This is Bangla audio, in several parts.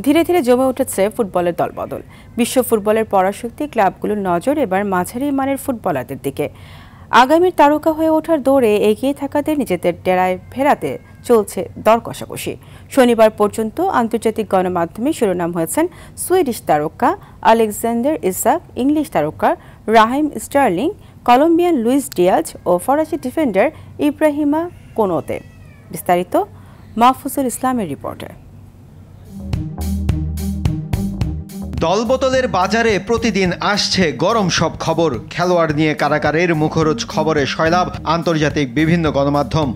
ধীরে ধীরে জমে উঠেছে ফুটবলের দলবদল। বিশ্ব ফুটবলের পরাশক্তি ক্লাবগুলোর নজর এবার মাঝারি মানের ফুটবলারদের দিকে। আগামীর তারকা হয়ে ওঠার দৌড়ে এগিয়ে থাকাদের নিজেদের ডেরায় ফেরাতে চলছে দর কষাকষি। শনিবার পর্যন্ত আন্তর্জাতিক গণমাধ্যমে শিরোনাম হয়েছেন সুইডিশ তারকা আলেকজান্ডার ইসাক, ইংলিশ তারকা Raheem Sterling, Colombian Luis Diaz ও ফরাসি ডিফেন্ডার ইব্রাহিমা কোনোতে। বিস্তারিত মাহফুজুল ইসলামের রিপোর্টে। দলবদলের বাজারে প্রতিদিন আসছে গরম সব খবর। খেলোয়াড় নিয়ে কারাগারের মুখরোচ খবরে সয়লাব আন্তর্জাতিক বিভিন্ন গণমাধ্যম।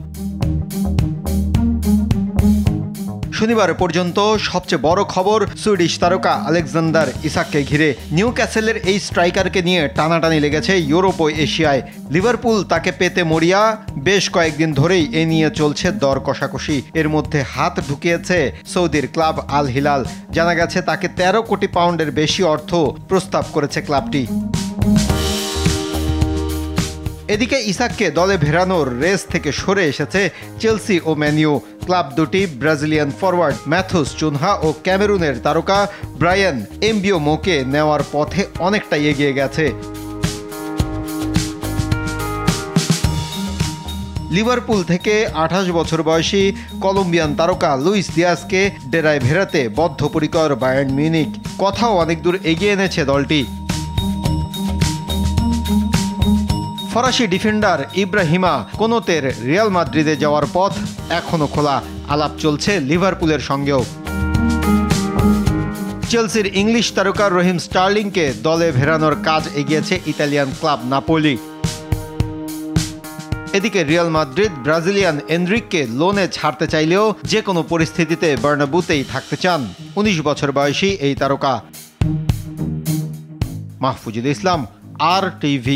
শনিবার পর্যন্ত সবচেয়ে বড় খবর সুইডিশ তারকা আলেকজান্ডার ইসাককে ঘিরে। নিউক্যাসেলের এই স্ট্রাইকারকে নিয়ে টানাটানি লেগেছে ইউরোপ ও এশিয়ায়। লিভারপুল তাকে পেতে মরিয়া, বেশ কয়েকদিন ধরেই এ নিয়ে চলছে দর কষাকষি। এর মধ্যে হাত ঢুকিয়েছে সৌদির ক্লাব আল হিলাল। জানা গেছে তাকে 13 কোটি পাউন্ডের বেশি অর্থ প্রস্তাব করেছে ক্লাবটি। এদিকে ইসাককে দলে ফেরানোর রেস থেকে সরে এসেছে চেলসি ও ম্যানিউ। ক্লাব দুটি ব্রাজিলিয়ান ফরওয়ার্ড ম্যাথুস চুনহা ও ক্যামেরুনের তারকা ব্রায়ান এমবিওমোকে নেওয়ার পথে অনেকটাই এগিয়ে গেছে। লিভারপুল থেকে 28 বছর বয়সী কলম্বিয়ান তারকা লুইস দিয়াজকে ডেরায় ফেরাতে বদ্ধপরিকর বায়ার্ন মিউনিখ। কথাও অনেক দূর এগিয়ে এনেছে দলটি। ফরাসি ডিফেন্ডার ইব্রাহিমা কোনোতের রিয়াল মাদ্রিদে যাওয়ার পথ এখনো খোলা। আলাপ চলছে লিভারপুলের সঙ্গেও। চেলসির ইংলিশ তারকা রহিম স্টার্লিংকে দলে ফেরানোর কাজ এগিয়েছে ইতালিয়ান ক্লাব নাপোলি। এদিকে রিয়াল মাদ্রিদ ব্রাজিলিয়ান এনরিককে লোনে ছাড়তে চাইলেও যে কোনো পরিস্থিতিতে বার্নাব্যুতেই থাকতে চান 19 বছর বয়সী এই তারকা। মাহফুজুল ইসলাম, RTV।